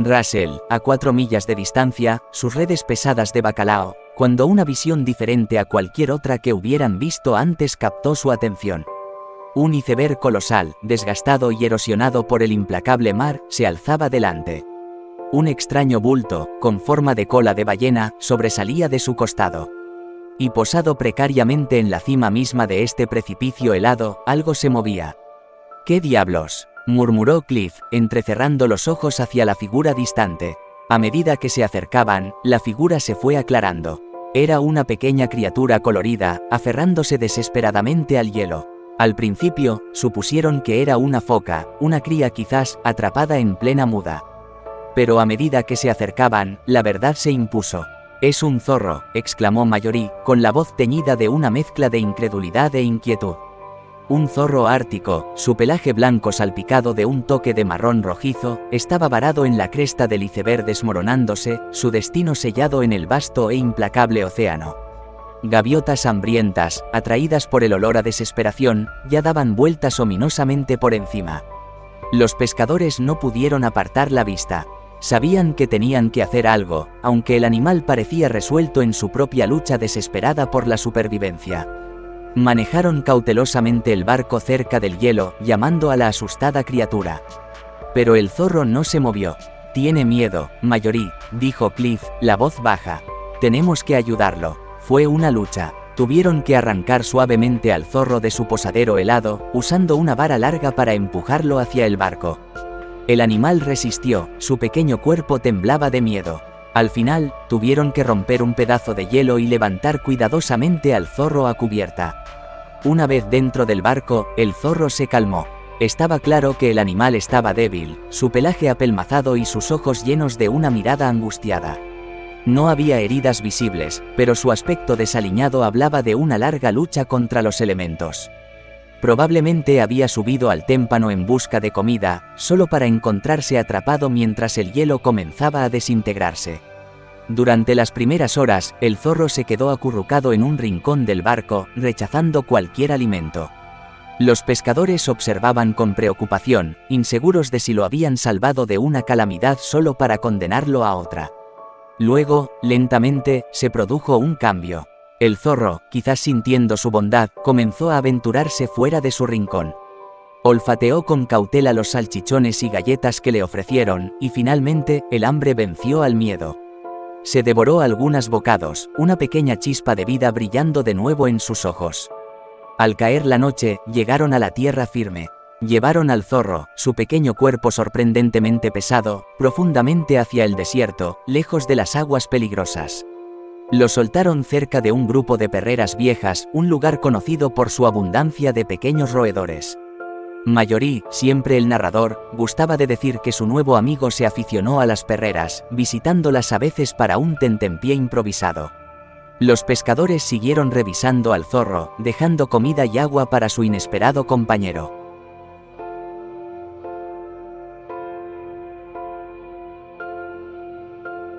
Russell, a 4 millas de distancia, sus redes pesadas de bacalao, cuando una visión diferente a cualquier otra que hubieran visto antes captó su atención. Un iceberg colosal, desgastado y erosionado por el implacable mar, se alzaba delante. Un extraño bulto, con forma de cola de ballena, sobresalía de su costado. Y posado precariamente en la cima misma de este precipicio helado, algo se movía. «¿Qué diablos?», murmuró Cliff, entrecerrando los ojos hacia la figura distante. A medida que se acercaban, la figura se fue aclarando. Era una pequeña criatura colorida, aferrándose desesperadamente al hielo. Al principio, supusieron que era una foca, una cría quizás, atrapada en plena muda. Pero a medida que se acercaban, la verdad se impuso. «Es un zorro», exclamó Mallory, con la voz teñida de una mezcla de incredulidad e inquietud. Un zorro ártico, su pelaje blanco salpicado de un toque de marrón rojizo, estaba varado en la cresta del iceberg desmoronándose, su destino sellado en el vasto e implacable océano. Gaviotas hambrientas, atraídas por el olor a desesperación, ya daban vueltas ominosamente por encima. Los pescadores no pudieron apartar la vista. Sabían que tenían que hacer algo, aunque el animal parecía resuelto en su propia lucha desesperada por la supervivencia. Manejaron cautelosamente el barco cerca del hielo, llamando a la asustada criatura. Pero el zorro no se movió. «Tiene miedo, Mallory», dijo Cliff, la voz baja. «Tenemos que ayudarlo». Fue una lucha. Tuvieron que arrancar suavemente al zorro de su posadero helado, usando una vara larga para empujarlo hacia el barco. El animal resistió, su pequeño cuerpo temblaba de miedo. Al final, tuvieron que romper un pedazo de hielo y levantar cuidadosamente al zorro a cubierta. Una vez dentro del barco, el zorro se calmó. Estaba claro que el animal estaba débil, su pelaje apelmazado y sus ojos llenos de una mirada angustiada. No había heridas visibles, pero su aspecto desaliñado hablaba de una larga lucha contra los elementos. Probablemente había subido al témpano en busca de comida, solo para encontrarse atrapado mientras el hielo comenzaba a desintegrarse. Durante las primeras horas, el zorro se quedó acurrucado en un rincón del barco, rechazando cualquier alimento. Los pescadores observaban con preocupación, inseguros de si lo habían salvado de una calamidad solo para condenarlo a otra. Luego, lentamente, se produjo un cambio. El zorro, quizás sintiendo su bondad, comenzó a aventurarse fuera de su rincón. Olfateó con cautela los salchichones y galletas que le ofrecieron, y finalmente, el hambre venció al miedo. Se devoró algunos bocados, una pequeña chispa de vida brillando de nuevo en sus ojos. Al caer la noche, llegaron a la tierra firme. Llevaron al zorro, su pequeño cuerpo sorprendentemente pesado, profundamente hacia el desierto, lejos de las aguas peligrosas. Lo soltaron cerca de un grupo de perreras viejas, un lugar conocido por su abundancia de pequeños roedores. Mallory, siempre el narrador, gustaba de decir que su nuevo amigo se aficionó a las perreras, visitándolas a veces para un tentempié improvisado. Los pescadores siguieron revisando al zorro, dejando comida y agua para su inesperado compañero.